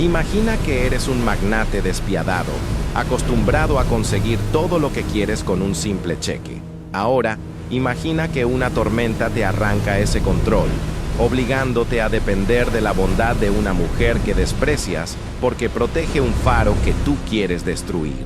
Imagina que eres un magnate despiadado, acostumbrado a conseguir todo lo que quieres con un simple cheque. Ahora, imagina que una tormenta te arranca ese control, obligándote a depender de la bondad de una mujer que desprecias porque protege un faro que tú quieres destruir.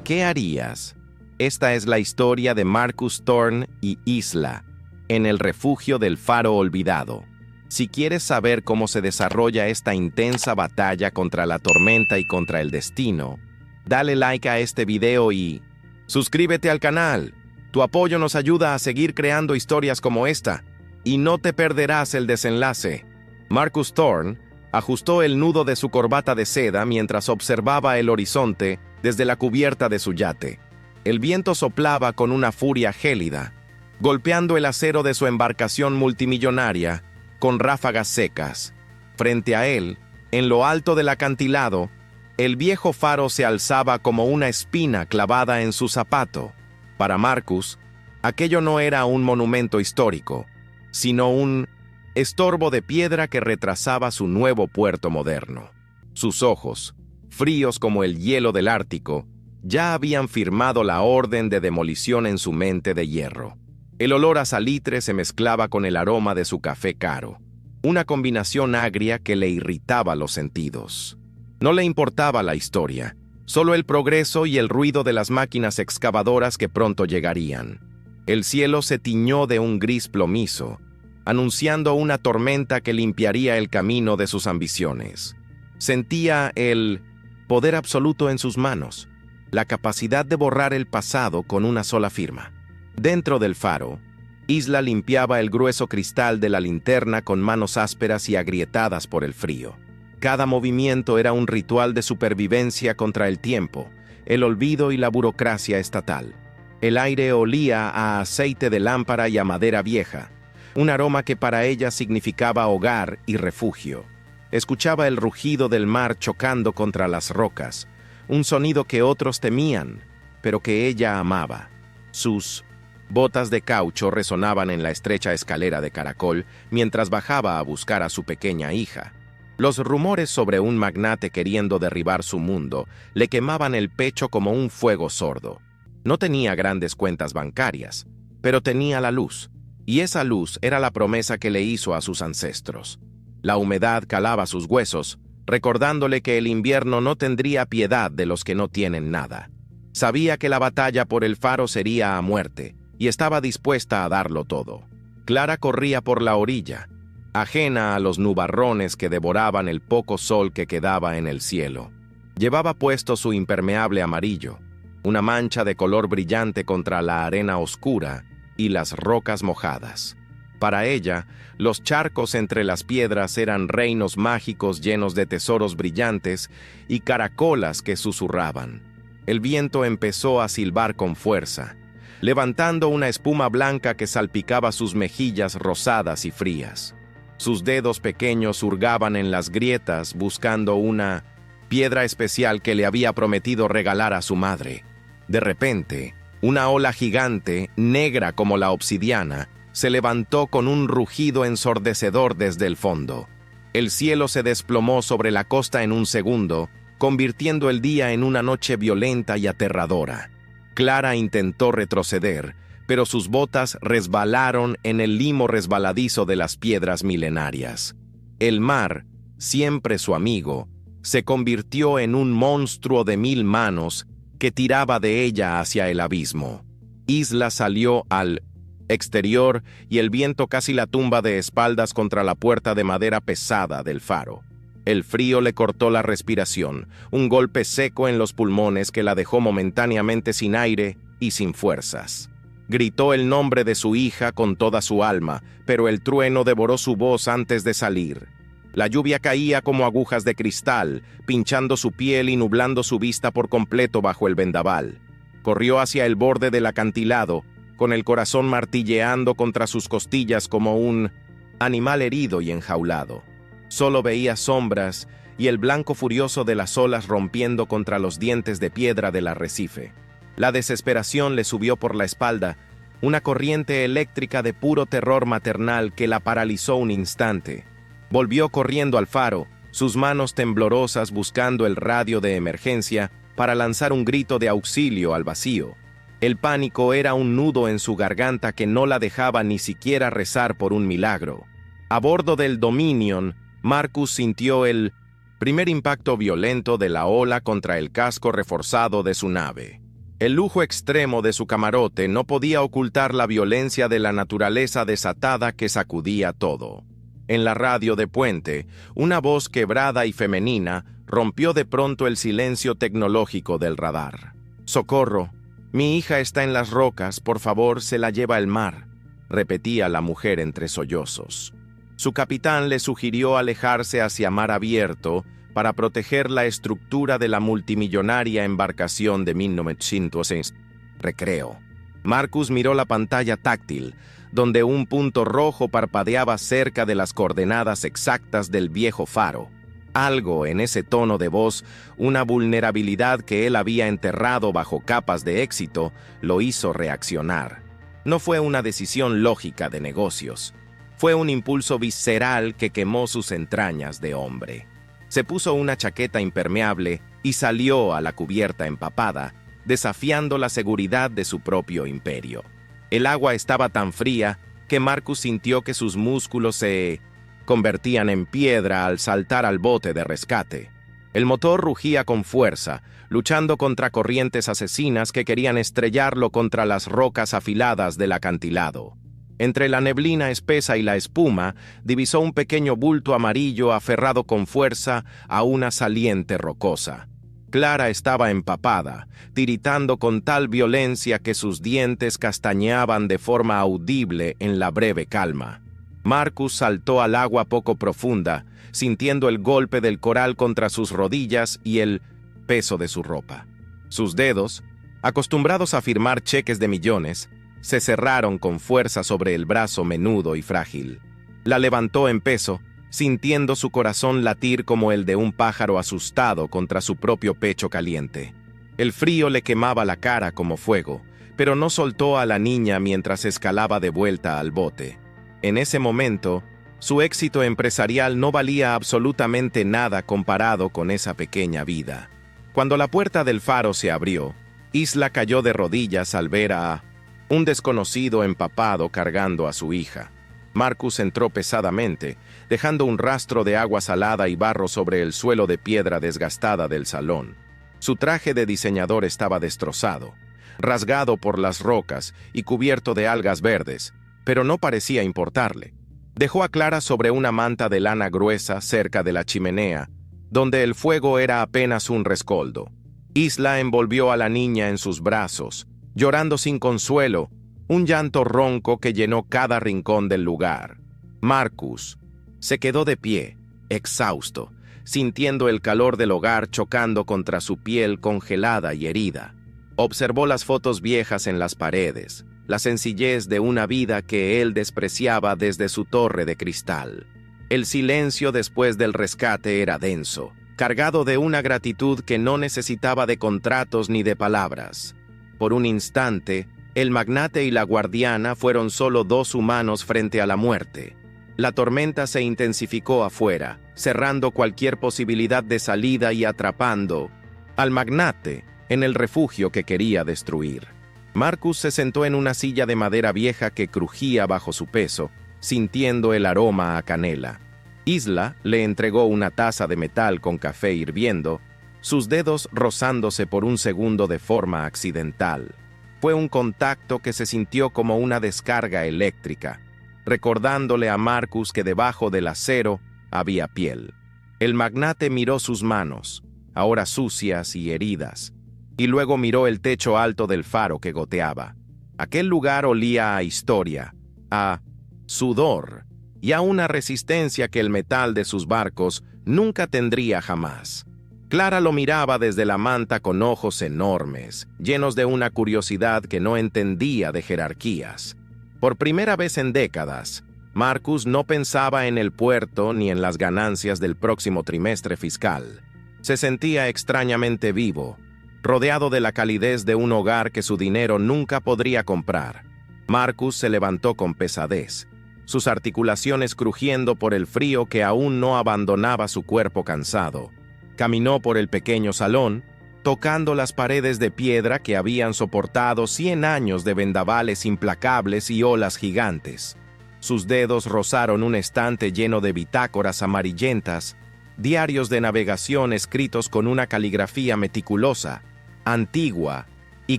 ¿Qué harías? Esta es la historia de Marcus Thorne y Isla, en el refugio del faro olvidado. Si quieres saber cómo se desarrolla esta intensa batalla contra la tormenta y contra el destino, dale like a este video y suscríbete al canal. Tu apoyo nos ayuda a seguir creando historias como esta, y no te perderás el desenlace. Marcus Thorne ajustó el nudo de su corbata de seda mientras observaba el horizonte desde la cubierta de su yate. El viento soplaba con una furia gélida, golpeando el acero de su embarcación multimillonaria con ráfagas secas. Frente a él, en lo alto del acantilado, el viejo faro se alzaba como una espina clavada en su zapato. Para Marcus, aquello no era un monumento histórico, sino un estorbo de piedra que retrasaba su nuevo puerto moderno. Sus ojos, fríos como el hielo del Ártico, ya habían firmado la orden de demolición en su mente de hierro. El olor a salitre se mezclaba con el aroma de su café caro, una combinación agria que le irritaba los sentidos. No le importaba la historia, solo el progreso y el ruido de las máquinas excavadoras que pronto llegarían. El cielo se tiñó de un gris plomizo, anunciando una tormenta que limpiaría el camino de sus ambiciones. Sentía el poder absoluto en sus manos, la capacidad de borrar el pasado con una sola firma. Dentro del faro, Isla limpiaba el grueso cristal de la linterna con manos ásperas y agrietadas por el frío. Cada movimiento era un ritual de supervivencia contra el tiempo, el olvido y la burocracia estatal. El aire olía a aceite de lámpara y a madera vieja, un aroma que para ella significaba hogar y refugio. Escuchaba el rugido del mar chocando contra las rocas, un sonido que otros temían, pero que ella amaba. Sus botas de caucho resonaban en la estrecha escalera de caracol mientras bajaba a buscar a su pequeña hija. Los rumores sobre un magnate queriendo derribar su mundo le quemaban el pecho como un fuego sordo. No tenía grandes cuentas bancarias, pero tenía la luz, y esa luz era la promesa que le hizo a sus ancestros. La humedad calaba sus huesos, recordándole que el invierno no tendría piedad de los que no tienen nada. Sabía que la batalla por el faro sería a muerte, y estaba dispuesta a darlo todo. Clara corría por la orilla, ajena a los nubarrones que devoraban el poco sol que quedaba en el cielo. Llevaba puesto su impermeable amarillo, una mancha de color brillante contra la arena oscura y las rocas mojadas. Para ella, los charcos entre las piedras eran reinos mágicos llenos de tesoros brillantes y caracolas que susurraban. El viento empezó a silbar con fuerza, levantando una espuma blanca que salpicaba sus mejillas rosadas y frías. Sus dedos pequeños hurgaban en las grietas buscando una piedra especial que le había prometido regalar a su madre. De repente, una ola gigante, negra como la obsidiana, se levantó con un rugido ensordecedor desde el fondo. El cielo se desplomó sobre la costa en un segundo, convirtiendo el día en una noche violenta y aterradora. Clara intentó retroceder, pero sus botas resbalaron en el limo resbaladizo de las piedras milenarias. El mar, siempre su amigo, se convirtió en un monstruo de 1000 manos que tiraba de ella hacia el abismo. Isla salió al exterior y el viento casi la tumba de espaldas contra la puerta de madera pesada del faro. El frío le cortó la respiración, un golpe seco en los pulmones que la dejó momentáneamente sin aire y sin fuerzas. Gritó el nombre de su hija con toda su alma, pero el trueno devoró su voz antes de salir. La lluvia caía como agujas de cristal, pinchando su piel y nublando su vista por completo bajo el vendaval. Corrió hacia el borde del acantilado, con el corazón martilleando contra sus costillas como un animal herido y enjaulado. Solo veía sombras y el blanco furioso de las olas rompiendo contra los dientes de piedra del arrecife. La desesperación le subió por la espalda, una corriente eléctrica de puro terror maternal que la paralizó un instante. Volvió corriendo al faro, sus manos temblorosas buscando el radio de emergencia para lanzar un grito de auxilio al vacío. El pánico era un nudo en su garganta que no la dejaba ni siquiera rezar por un milagro. A bordo del Dominion, Marcus sintió el primer impacto violento de la ola contra el casco reforzado de su nave. El lujo extremo de su camarote no podía ocultar la violencia de la naturaleza desatada que sacudía todo. En la radio de puente, una voz quebrada y femenina rompió de pronto el silencio tecnológico del radar. «Socorro, mi hija está en las rocas, por favor, se la lleva el mar», repetía la mujer entre sollozos. Su capitán le sugirió alejarse hacia mar abierto para proteger la estructura de la multimillonaria embarcación de 1906. Recreo. Marcus miró la pantalla táctil, donde un punto rojo parpadeaba cerca de las coordenadas exactas del viejo faro. Algo en ese tono de voz, una vulnerabilidad que él había enterrado bajo capas de éxito, lo hizo reaccionar. No fue una decisión lógica de negocios. Fue un impulso visceral que quemó sus entrañas de hombre. Se puso una chaqueta impermeable y salió a la cubierta empapada, desafiando la seguridad de su propio imperio. El agua estaba tan fría que Marcus sintió que sus músculos se convertían en piedra al saltar al bote de rescate. El motor rugía con fuerza, luchando contra corrientes asesinas que querían estrellarlo contra las rocas afiladas del acantilado. Entre la neblina espesa y la espuma, divisó un pequeño bulto amarillo aferrado con fuerza a una saliente rocosa. Clara estaba empapada, tiritando con tal violencia que sus dientes castañeaban de forma audible en la breve calma. Marcus saltó al agua poco profunda, sintiendo el golpe del coral contra sus rodillas y el peso de su ropa. Sus dedos, acostumbrados a firmar cheques de millones, se cerraron con fuerza sobre el brazo menudo y frágil. La levantó en peso, sintiendo su corazón latir como el de un pájaro asustado contra su propio pecho caliente. El frío le quemaba la cara como fuego, pero no soltó a la niña mientras escalaba de vuelta al bote. En ese momento, su éxito empresarial no valía absolutamente nada comparado con esa pequeña vida. Cuando la puerta del faro se abrió, Isla cayó de rodillas al ver a un desconocido empapado cargando a su hija. Marcus entró pesadamente, dejando un rastro de agua salada y barro sobre el suelo de piedra desgastada del salón. Su traje de diseñador estaba destrozado, rasgado por las rocas y cubierto de algas verdes, pero no parecía importarle. Dejó a Clara sobre una manta de lana gruesa cerca de la chimenea, donde el fuego era apenas un rescoldo. Isla envolvió a la niña en sus brazos, llorando sin consuelo, un llanto ronco que llenó cada rincón del lugar. Marcus se quedó de pie, exhausto, sintiendo el calor del hogar chocando contra su piel congelada y herida. Observó las fotos viejas en las paredes, la sencillez de una vida que él despreciaba desde su torre de cristal. El silencio después del rescate era denso, cargado de una gratitud que no necesitaba de contratos ni de palabras. Por un instante, el magnate y la guardiana fueron solo dos humanos frente a la muerte. La tormenta se intensificó afuera, cerrando cualquier posibilidad de salida y atrapando al magnate en el refugio que quería destruir. Marcus se sentó en una silla de madera vieja que crujía bajo su peso, sintiendo el aroma a canela. Isla le entregó una taza de metal con café hirviendo, sus dedos rozándose por un segundo de forma accidental. Fue un contacto que se sintió como una descarga eléctrica, recordándole a Marcus que debajo del acero había piel. El magnate miró sus manos, ahora sucias y heridas, y luego miró el techo alto del faro que goteaba. Aquel lugar olía a historia, a sudor y a una resistencia que el metal de sus barcos nunca tendría jamás. Clara lo miraba desde la manta con ojos enormes, llenos de una curiosidad que no entendía de jerarquías. Por primera vez en décadas, Marcus no pensaba en el puerto ni en las ganancias del próximo trimestre fiscal. Se sentía extrañamente vivo, rodeado de la calidez de un hogar que su dinero nunca podría comprar. Marcus se levantó con pesadez. sus articulaciones crujiendo por el frío que aún no abandonaba su cuerpo cansado. Caminó por el pequeño salón, tocando las paredes de piedra que habían soportado 100 años de vendavales implacables y olas gigantes. Sus dedos rozaron un estante lleno de bitácoras amarillentas, diarios de navegación escritos con una caligrafía meticulosa, antigua y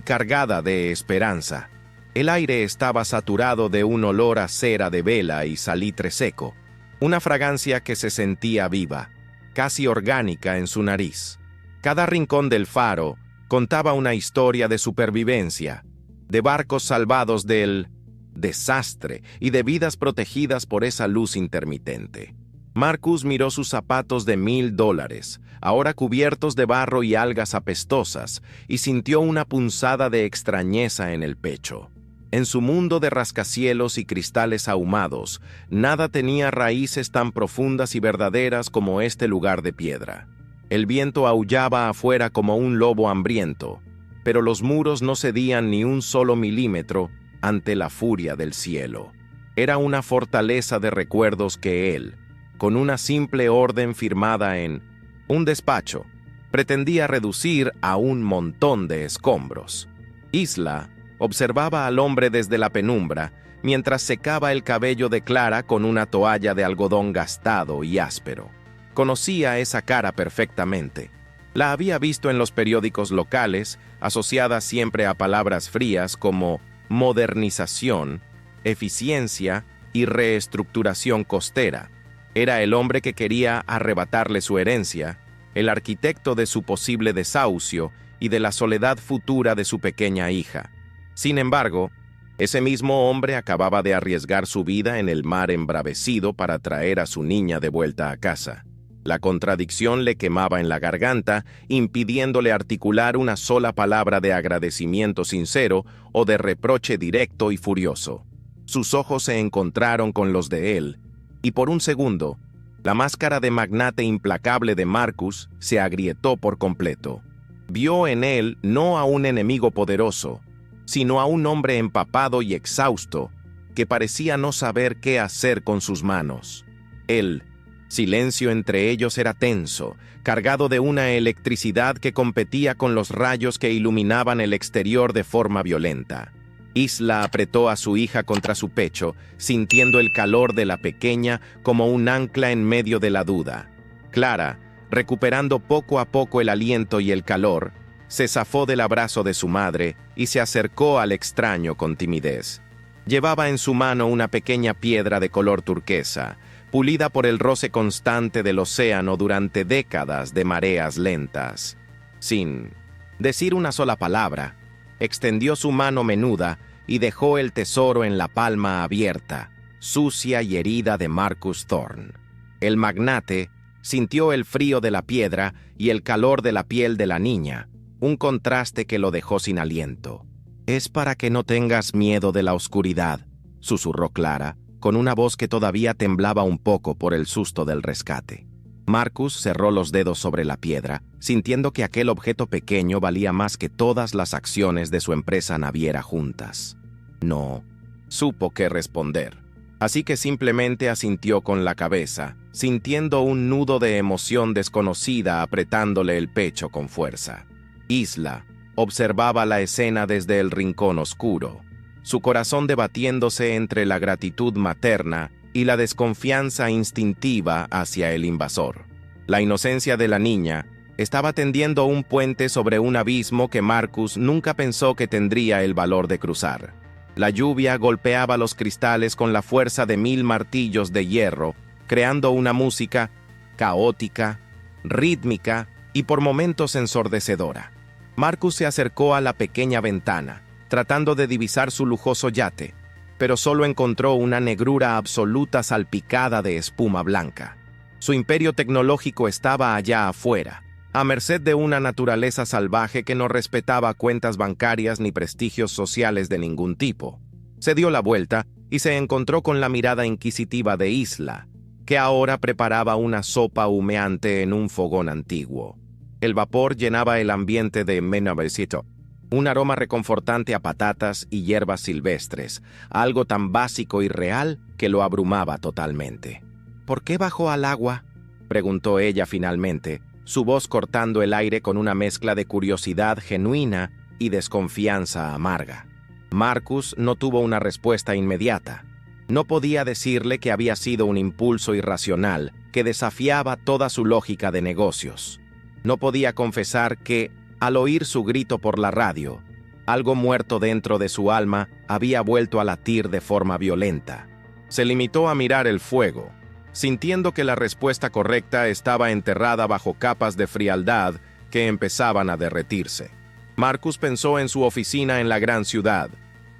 cargada de esperanza. El aire estaba saturado de un olor a cera de vela y salitre seco, una fragancia que se sentía viva, casi orgánica en su nariz. Cada rincón del faro contaba una historia de supervivencia, de barcos salvados del desastre y de vidas protegidas por esa luz intermitente. Marcus miró sus zapatos de $1000, ahora cubiertos de barro y algas apestosas, y sintió una punzada de extrañeza en el pecho. En su mundo de rascacielos y cristales ahumados, nada tenía raíces tan profundas y verdaderas como este lugar de piedra. El viento aullaba afuera como un lobo hambriento, pero los muros no cedían ni un solo milímetro ante la furia del cielo. Era una fortaleza de recuerdos que él, con una simple orden firmada en un despacho, pretendía reducir a un montón de escombros. Isla observaba al hombre desde la penumbra mientras secaba el cabello de Clara con una toalla de algodón gastado y áspero. Conocía esa cara perfectamente. La había visto en los periódicos locales, asociada siempre a palabras frías como modernización, eficiencia y reestructuración costera. Era el hombre que quería arrebatarle su herencia, el arquitecto de su posible desahucio y de la soledad futura de su pequeña hija. Sin embargo, ese mismo hombre acababa de arriesgar su vida en el mar embravecido para traer a su niña de vuelta a casa. La contradicción le quemaba en la garganta, impidiéndole articular una sola palabra de agradecimiento sincero o de reproche directo y furioso. Sus ojos se encontraron con los de él, y por un segundo, la máscara de magnate implacable de Marcus se agrietó por completo. Vio en él no a un enemigo poderoso, sino a un hombre empapado y exhausto, que parecía no saber qué hacer con sus manos. El silencio entre ellos era tenso, cargado de una electricidad que competía con los rayos que iluminaban el exterior de forma violenta. Isla apretó a su hija contra su pecho, sintiendo el calor de la pequeña como un ancla en medio de la duda. Clara, recuperando poco a poco el aliento y el calor, se zafó del abrazo de su madre y se acercó al extraño con timidez. Llevaba en su mano una pequeña piedra de color turquesa, pulida por el roce constante del océano durante décadas de mareas lentas. Sin decir una sola palabra, extendió su mano menuda y dejó el tesoro en la palma abierta, sucia y herida de Marcus Thorne. El magnate sintió el frío de la piedra y el calor de la piel de la niña, un contraste que lo dejó sin aliento. «Es para que no tengas miedo de la oscuridad», susurró Clara, con una voz que todavía temblaba un poco por el susto del rescate. Marcus cerró los dedos sobre la piedra, sintiendo que aquel objeto pequeño valía más que todas las acciones de su empresa naviera juntas. No supo qué responder, así que simplemente asintió con la cabeza, sintiendo un nudo de emoción desconocida apretándole el pecho con fuerza. Isla observaba la escena desde el rincón oscuro, su corazón debatiéndose entre la gratitud materna y la desconfianza instintiva hacia el invasor. La inocencia de la niña estaba tendiendo un puente sobre un abismo que Marcus nunca pensó que tendría el valor de cruzar. La lluvia golpeaba los cristales con la fuerza de 1000 martillos de hierro, creando una música caótica, rítmica y por momentos ensordecedora. Marcus se acercó a la pequeña ventana, tratando de divisar su lujoso yate, pero solo encontró una negrura absoluta salpicada de espuma blanca. Su imperio tecnológico estaba allá afuera, a merced de una naturaleza salvaje que no respetaba cuentas bancarias ni prestigios sociales de ningún tipo. Se dio la vuelta y se encontró con la mirada inquisitiva de Isla, que ahora preparaba una sopa humeante en un fogón antiguo. El vapor llenaba el ambiente de Menabecito. Un aroma reconfortante a patatas y hierbas silvestres, algo tan básico y real que lo abrumaba totalmente. ¿Por qué bajó al agua?, preguntó ella finalmente, su voz cortando el aire con una mezcla de curiosidad genuina y desconfianza amarga. Marcus no tuvo una respuesta inmediata. No podía decirle que había sido un impulso irracional que desafiaba toda su lógica de negocios. No podía confesar que, al oír su grito por la radio, algo muerto dentro de su alma había vuelto a latir de forma violenta. Se limitó a mirar el fuego, sintiendo que la respuesta correcta estaba enterrada bajo capas de frialdad que empezaban a derretirse. Marcus pensó en su oficina en la gran ciudad,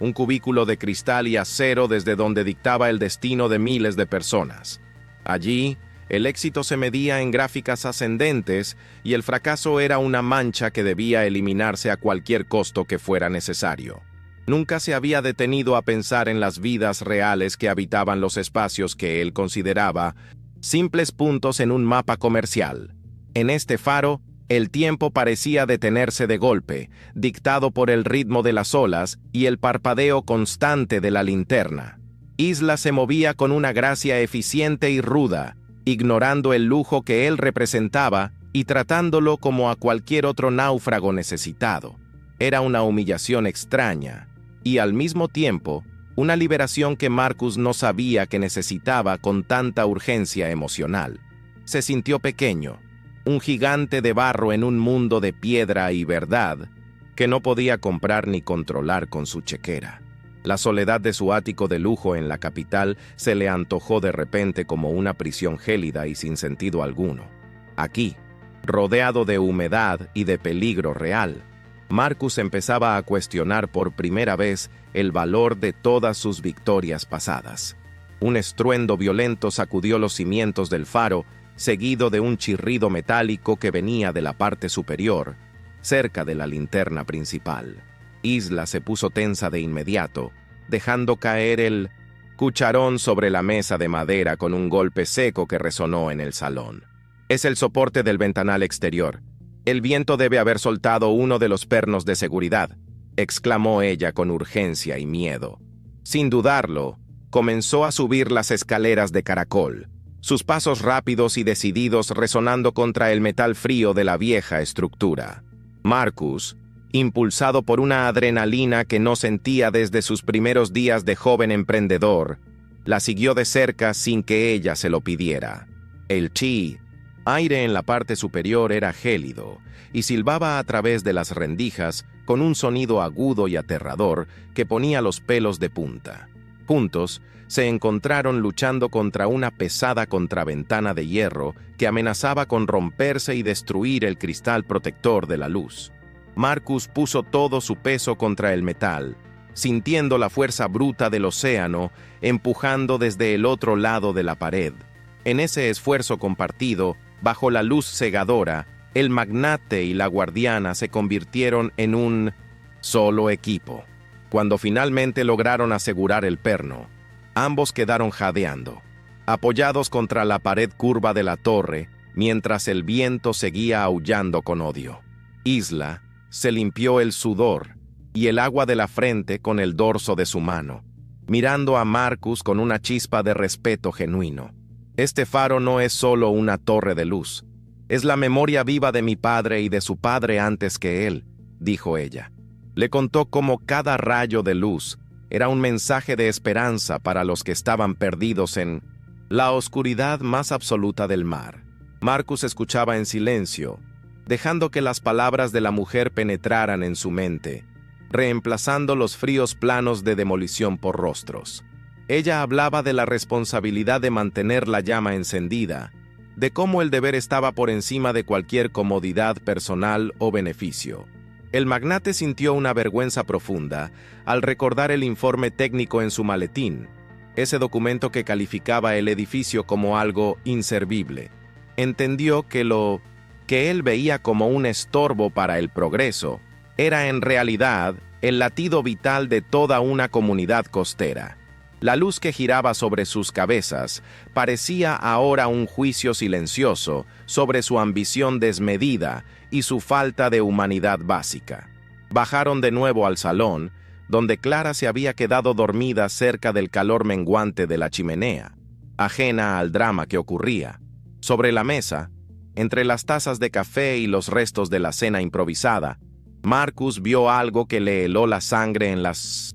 un cubículo de cristal y acero desde donde dictaba el destino de miles de personas. Allí, el éxito se medía en gráficas ascendentes y el fracaso era una mancha que debía eliminarse a cualquier costo que fuera necesario. Nunca se había detenido a pensar en las vidas reales que habitaban los espacios que él consideraba simples puntos en un mapa comercial. En este faro, el tiempo parecía detenerse de golpe, dictado por el ritmo de las olas y el parpadeo constante de la linterna. Isla se movía con una gracia eficiente y ruda, ignorando el lujo que él representaba y tratándolo como a cualquier otro náufrago necesitado. Era una humillación extraña y, al mismo tiempo, una liberación que Marcus no sabía que necesitaba con tanta urgencia emocional. Se sintió pequeño, un gigante de barro en un mundo de piedra y verdad que no podía comprar ni controlar con su chequera. La soledad de su ático de lujo en la capital se le antojó de repente como una prisión gélida y sin sentido alguno. Aquí, rodeado de humedad y de peligro real, Marcus empezaba a cuestionar por primera vez el valor de todas sus victorias pasadas. Un estruendo violento sacudió los cimientos del faro, seguido de un chirrido metálico que venía de la parte superior, cerca de la linterna principal. Isla se puso tensa de inmediato, dejando caer el cucharón sobre la mesa de madera con un golpe seco que resonó en el salón. Es el soporte del ventanal exterior. El viento debe haber soltado uno de los pernos de seguridad, exclamó ella con urgencia y miedo. Sin dudarlo, comenzó a subir las escaleras de caracol, sus pasos rápidos y decididos resonando contra el metal frío de la vieja estructura. Marcus, impulsado por una adrenalina que no sentía desde sus primeros días de joven emprendedor, la siguió de cerca sin que ella se lo pidiera. El chi, aire en la parte superior, era gélido y silbaba a través de las rendijas con un sonido agudo y aterrador que ponía los pelos de punta. Juntos, se encontraron luchando contra una pesada contraventana de hierro que amenazaba con romperse y destruir el cristal protector de la luz. Marcus puso todo su peso contra el metal, sintiendo la fuerza bruta del océano empujando desde el otro lado de la pared. En ese esfuerzo compartido, bajo la luz cegadora, el magnate y la guardiana se convirtieron en un solo equipo. Cuando finalmente lograron asegurar el perno, ambos quedaron jadeando, apoyados contra la pared curva de la torre, mientras el viento seguía aullando con odio. Isla se limpió el sudor y el agua de la frente con el dorso de su mano, mirando a Marcus con una chispa de respeto genuino. Este faro no es solo una torre de luz, es la memoria viva de mi padre y de su padre antes que él, dijo ella. Le contó cómo cada rayo de luz era un mensaje de esperanza para los que estaban perdidos en la oscuridad más absoluta del mar. Marcus escuchaba en silencio, dejando que las palabras de la mujer penetraran en su mente, reemplazando los fríos planos de demolición por rostros. Ella hablaba de la responsabilidad de mantener la llama encendida, de cómo el deber estaba por encima de cualquier comodidad personal o beneficio. El magnate sintió una vergüenza profunda al recordar el informe técnico en su maletín, ese documento que calificaba el edificio como algo inservible. Entendió que lo que él veía como un estorbo para el progreso era en realidad el latido vital de toda una comunidad costera. La luz que giraba sobre sus cabezas parecía ahora un juicio silencioso sobre su ambición desmedida y su falta de humanidad básica. Bajaron de nuevo al salón, donde Clara se había quedado dormida cerca del calor menguante de la chimenea, ajena al drama que ocurría. Sobre la mesa, entre las tazas de café y los restos de la cena improvisada, Marcus vio algo que le heló la sangre en las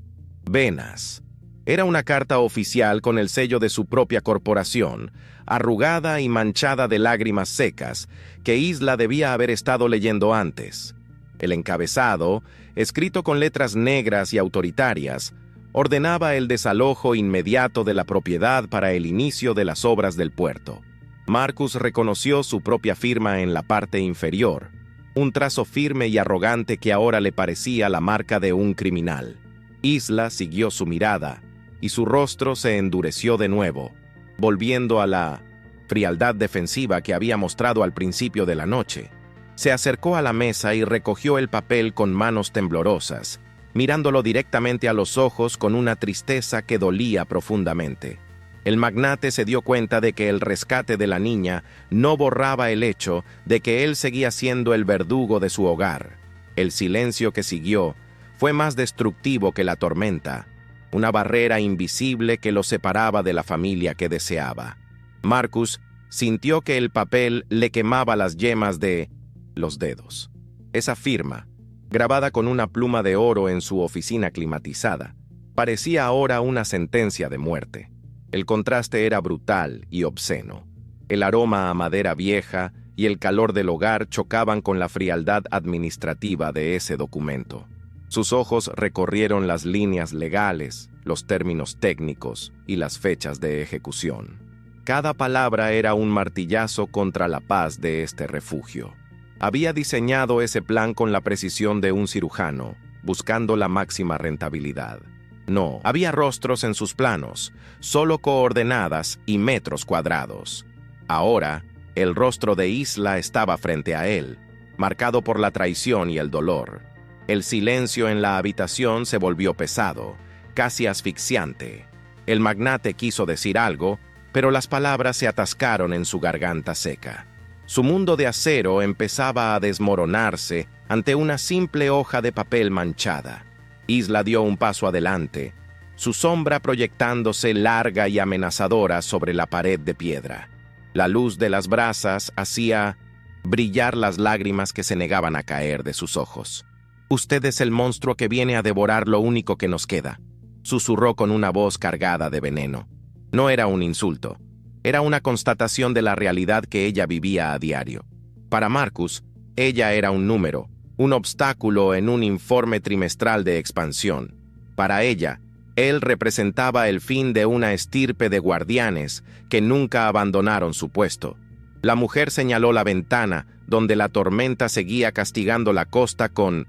venas. Era una carta oficial con el sello de su propia corporación, arrugada y manchada de lágrimas secas, que Isla debía haber estado leyendo antes. El encabezado, escrito con letras negras y autoritarias, ordenaba el desalojo inmediato de la propiedad para el inicio de las obras del puerto. Marcus reconoció su propia firma en la parte inferior, un trazo firme y arrogante que ahora le parecía la marca de un criminal. Isla siguió su mirada, y su rostro se endureció de nuevo, volviendo a la frialdad defensiva que había mostrado al principio de la noche. Se acercó a la mesa y recogió el papel con manos temblorosas, mirándolo directamente a los ojos con una tristeza que dolía profundamente. El magnate se dio cuenta de que el rescate de la niña no borraba el hecho de que él seguía siendo el verdugo de su hogar. El silencio que siguió fue más destructivo que la tormenta, una barrera invisible que lo separaba de la familia que deseaba. Marcus sintió que el papel le quemaba las yemas de los dedos. Esa firma, grabada con una pluma de oro en su oficina climatizada, parecía ahora una sentencia de muerte. El contraste era brutal y obsceno. El aroma a madera vieja y el calor del hogar chocaban con la frialdad administrativa de ese documento. Sus ojos recorrieron las líneas legales, los términos técnicos y las fechas de ejecución. Cada palabra era un martillazo contra la paz de este refugio. Había diseñado ese plan con la precisión de un cirujano, buscando la máxima rentabilidad. No, había rostros en sus planos, solo coordenadas y metros cuadrados. Ahora, el rostro de Isla estaba frente a él, marcado por la traición y el dolor. El silencio en la habitación se volvió pesado, casi asfixiante. El magnate quiso decir algo, pero las palabras se atascaron en su garganta seca. Su mundo de acero empezaba a desmoronarse ante una simple hoja de papel manchada. Isla dio un paso adelante, su sombra proyectándose larga y amenazadora sobre la pared de piedra. La luz de las brasas hacía brillar las lágrimas que se negaban a caer de sus ojos. «Usted es el monstruo que viene a devorar lo único que nos queda», susurró con una voz cargada de veneno. No era un insulto, era una constatación de la realidad que ella vivía a diario. Para Marcus, ella era un número, un obstáculo en un informe trimestral de expansión. Para ella, él representaba el fin de una estirpe de guardianes que nunca abandonaron su puesto. La mujer señaló la ventana, donde la tormenta seguía castigando la costa con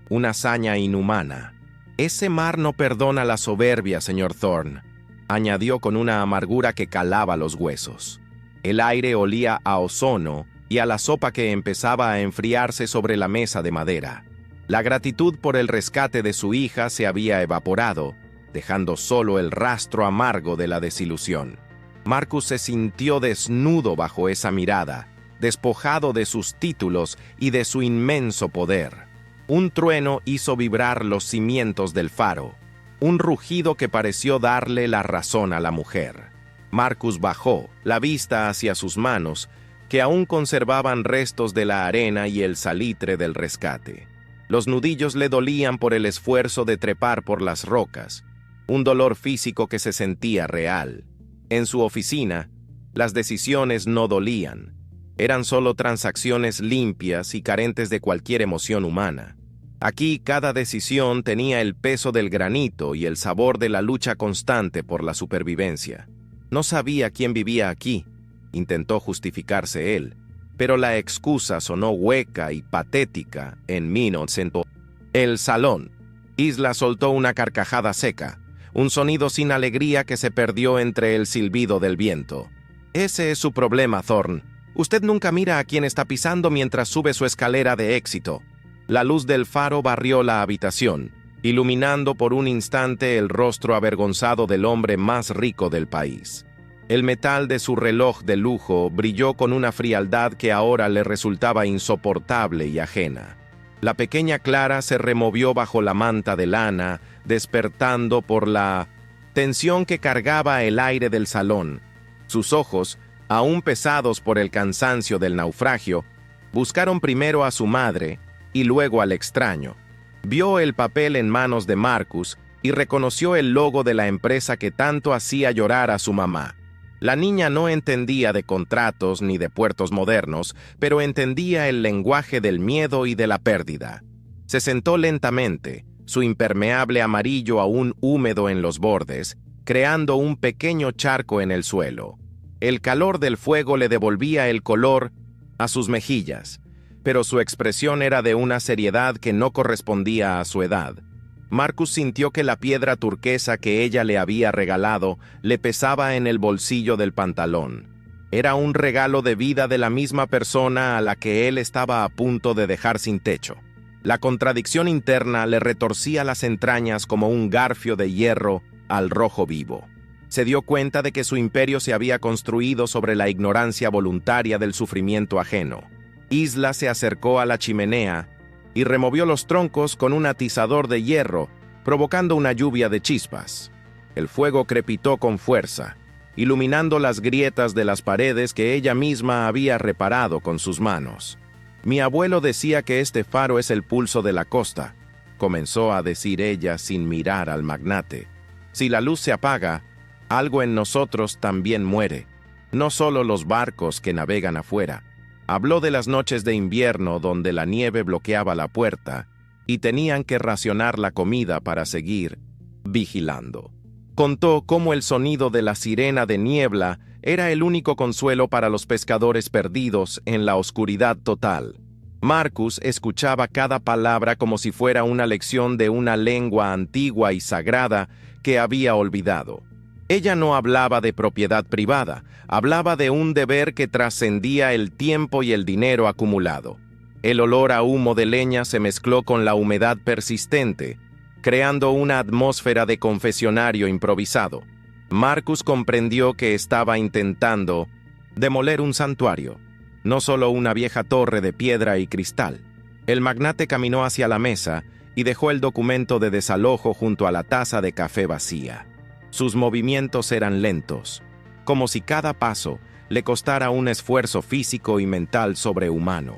una hazaña inhumana. «Ese mar no perdona la soberbia, señor Thorne», añadió con una amargura que calaba los huesos. El aire olía a ozono y a la sopa que empezaba a enfriarse sobre la mesa de madera. La gratitud por el rescate de su hija se había evaporado, dejando solo el rastro amargo de la desilusión. Marcus se sintió desnudo bajo esa mirada, despojado de sus títulos y de su inmenso poder. Un trueno hizo vibrar los cimientos del faro, un rugido que pareció darle la razón a la mujer. Marcus bajó la vista hacia sus manos, que aún conservaban restos de la arena y el salitre del rescate. Los nudillos le dolían por el esfuerzo de trepar por las rocas, un dolor físico que se sentía real. En su oficina, las decisiones no dolían. Eran solo transacciones limpias y carentes de cualquier emoción humana. Aquí cada decisión tenía el peso del granito y el sabor de la lucha constante por la supervivencia. No sabía quién vivía aquí, intentó justificarse él, pero la excusa sonó hueca y patética en Minot. El salón. Isla soltó una carcajada seca, un sonido sin alegría que se perdió entre el silbido del viento. «Ese es su problema, Thorne. Usted nunca mira a quien está pisando mientras sube su escalera de éxito». La luz del faro barrió la habitación, iluminando por un instante el rostro avergonzado del hombre más rico del país. El metal de su reloj de lujo brilló con una frialdad que ahora le resultaba insoportable y ajena. La pequeña Clara se removió bajo la manta de lana, despertando por la tensión que cargaba el aire del salón. Sus ojos, aún pesados por el cansancio del naufragio, buscaron primero a su madre y luego al extraño. Vio el papel en manos de Marcus y reconoció el logo de la empresa que tanto hacía llorar a su mamá. La niña no entendía de contratos ni de puertos modernos, pero entendía el lenguaje del miedo y de la pérdida. Se sentó lentamente, su impermeable amarillo aún húmedo en los bordes, creando un pequeño charco en el suelo. El calor del fuego le devolvía el color a sus mejillas, pero su expresión era de una seriedad que no correspondía a su edad. Marcus sintió que la piedra turquesa que ella le había regalado le pesaba en el bolsillo del pantalón. Era un regalo de vida de la misma persona a la que él estaba a punto de dejar sin techo. La contradicción interna le retorcía las entrañas como un garfio de hierro al rojo vivo. Se dio cuenta de que su imperio se había construido sobre la ignorancia voluntaria del sufrimiento ajeno. Isla se acercó a la chimenea y removió los troncos con un atizador de hierro, provocando una lluvia de chispas. El fuego crepitó con fuerza, iluminando las grietas de las paredes que ella misma había reparado con sus manos. «Mi abuelo decía que este faro es el pulso de la costa», comenzó a decir ella sin mirar al magnate. «Si la luz se apaga, algo en nosotros también muere, no solo los barcos que navegan afuera». Habló de las noches de invierno donde la nieve bloqueaba la puerta y tenían que racionar la comida para seguir vigilando. Contó cómo el sonido de la sirena de niebla era el único consuelo para los pescadores perdidos en la oscuridad total. Marcus escuchaba cada palabra como si fuera una lección de una lengua antigua y sagrada que había olvidado. Ella no hablaba de propiedad privada, hablaba de un deber que trascendía el tiempo y el dinero acumulado. El olor a humo de leña se mezcló con la humedad persistente, creando una atmósfera de confesionario improvisado. Marcus comprendió que estaba intentando demoler un santuario, no solo una vieja torre de piedra y cristal. El magnate caminó hacia la mesa y dejó el documento de desalojo junto a la taza de café vacía. Sus movimientos eran lentos, como si cada paso le costara un esfuerzo físico y mental sobrehumano.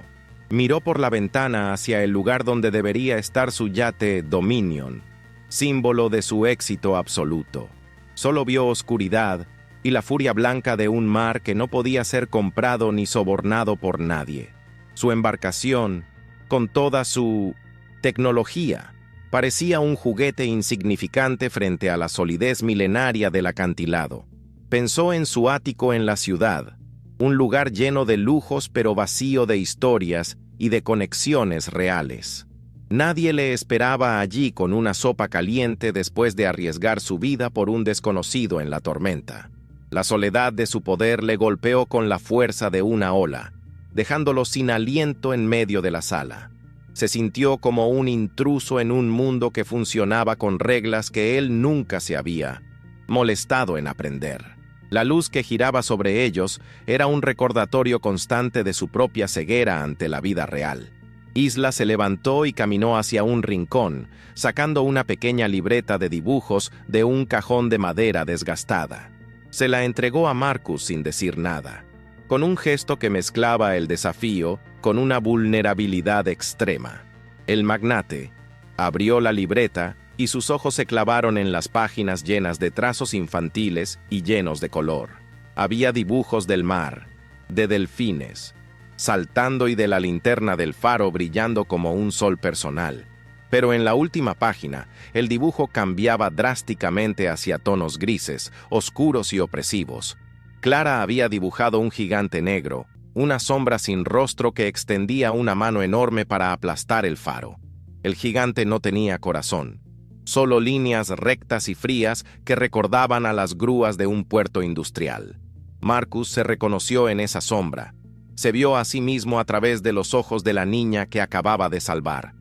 Miró por la ventana hacia el lugar donde debería estar su yate Dominion, símbolo de su éxito absoluto. Solo vio oscuridad y la furia blanca de un mar que no podía ser comprado ni sobornado por nadie. Su embarcación, con toda su tecnología, parecía un juguete insignificante frente a la solidez milenaria del acantilado. Pensó en su ático en la ciudad, un lugar lleno de lujos pero vacío de historias y de conexiones reales. Nadie le esperaba allí con una sopa caliente después de arriesgar su vida por un desconocido en la tormenta. La soledad de su poder le golpeó con la fuerza de una ola, dejándolo sin aliento en medio de la sala. Se sintió como un intruso en un mundo que funcionaba con reglas que él nunca se había molestado en aprender. La luz que giraba sobre ellos era un recordatorio constante de su propia ceguera ante la vida real. Isla se levantó y caminó hacia un rincón, sacando una pequeña libreta de dibujos de un cajón de madera desgastada. Se la entregó a Marcus sin decir nada, con un gesto que mezclaba el desafío con una vulnerabilidad extrema. El magnate abrió la libreta y sus ojos se clavaron en las páginas llenas de trazos infantiles y llenos de color. Había dibujos del mar, de delfines, saltando y de la linterna del faro brillando como un sol personal. Pero en la última página, el dibujo cambiaba drásticamente hacia tonos grises, oscuros y opresivos. Clara había dibujado un gigante negro, una sombra sin rostro que extendía una mano enorme para aplastar el faro. El gigante no tenía corazón, solo líneas rectas y frías que recordaban a las grúas de un puerto industrial. Marcus se reconoció en esa sombra. Se vio a sí mismo a través de los ojos de la niña que acababa de salvar.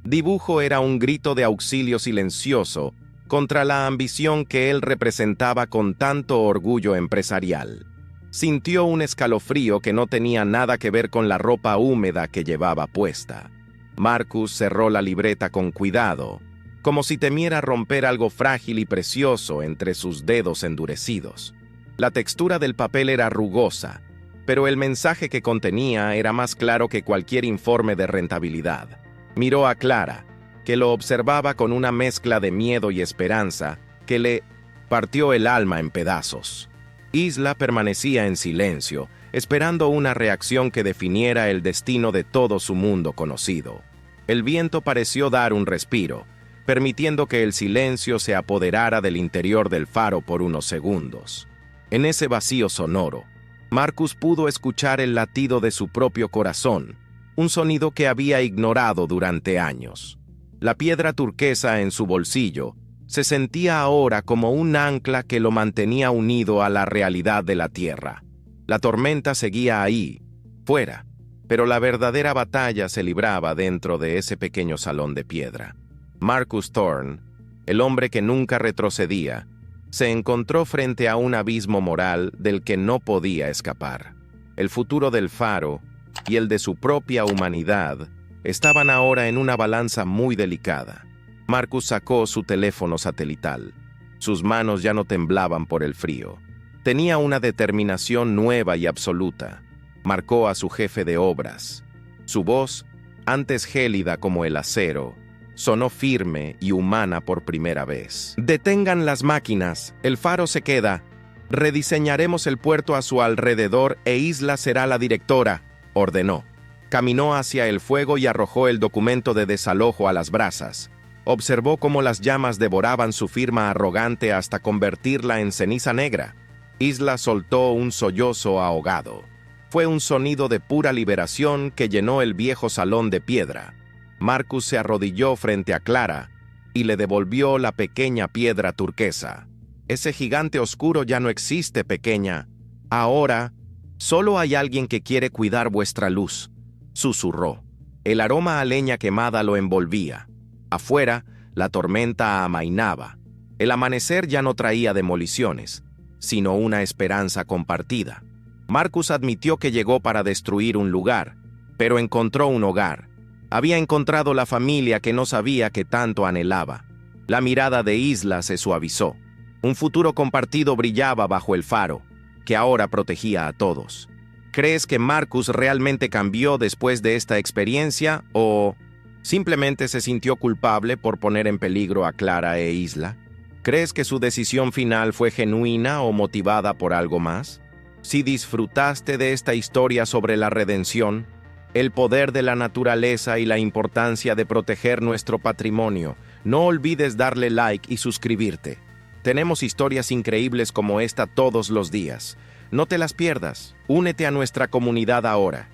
Dibujo era un grito de auxilio silencioso contra la ambición que él representaba con tanto orgullo empresarial. Sintió un escalofrío que no tenía nada que ver con la ropa húmeda que llevaba puesta. Marcus cerró la libreta con cuidado, como si temiera romper algo frágil y precioso entre sus dedos endurecidos. La textura del papel era rugosa, pero el mensaje que contenía era más claro que cualquier informe de rentabilidad. Miró a Clara, que lo observaba con una mezcla de miedo y esperanza que le partió el alma en pedazos. Isla permanecía en silencio, esperando una reacción que definiera el destino de todo su mundo conocido. El viento pareció dar un respiro, permitiendo que el silencio se apoderara del interior del faro por unos segundos. En ese vacío sonoro, Marcus pudo escuchar el latido de su propio corazón, un sonido que había ignorado durante años. La piedra turquesa en su bolsillo se sentía ahora como un ancla que lo mantenía unido a la realidad de la tierra. La tormenta seguía ahí, fuera, pero la verdadera batalla se libraba dentro de ese pequeño salón de piedra. Marcus Thorne, el hombre que nunca retrocedía, se encontró frente a un abismo moral del que no podía escapar. El futuro del faro y el de su propia humanidad estaban ahora en una balanza muy delicada. Marcus sacó su teléfono satelital. Sus manos ya no temblaban por el frío. Tenía una determinación nueva y absoluta. Marcó a su jefe de obras. Su voz, antes gélida como el acero, sonó firme y humana por primera vez. «Detengan las máquinas, el faro se queda. Rediseñaremos el puerto a su alrededor e Isla será la directora», ordenó. Caminó hacia el fuego y arrojó el documento de desalojo a las brasas. Observó cómo las llamas devoraban su firma arrogante hasta convertirla en ceniza negra. Isla soltó un sollozo ahogado. Fue un sonido de pura liberación que llenó el viejo salón de piedra. Marcus se arrodilló frente a Clara y le devolvió la pequeña piedra turquesa. «Ese gigante oscuro ya no existe, pequeña. Ahora, solo hay alguien que quiere cuidar vuestra luz», susurró. El aroma a leña quemada lo envolvía. Afuera, la tormenta amainaba. El amanecer ya no traía demoliciones, sino una esperanza compartida. Marcus admitió que llegó para destruir un lugar, pero encontró un hogar. Había encontrado la familia que no sabía que tanto anhelaba. La mirada de Isla se suavizó. Un futuro compartido brillaba bajo el faro, que ahora protegía a todos. ¿Crees que Marcus realmente cambió después de esta experiencia o simplemente se sintió culpable por poner en peligro a Clara e Isla? ¿Crees que su decisión final fue genuina o motivada por algo más? Si disfrutaste de esta historia sobre la redención, el poder de la naturaleza y la importancia de proteger nuestro patrimonio, no olvides darle like y suscribirte. Tenemos historias increíbles como esta todos los días. No te las pierdas. Únete a nuestra comunidad ahora.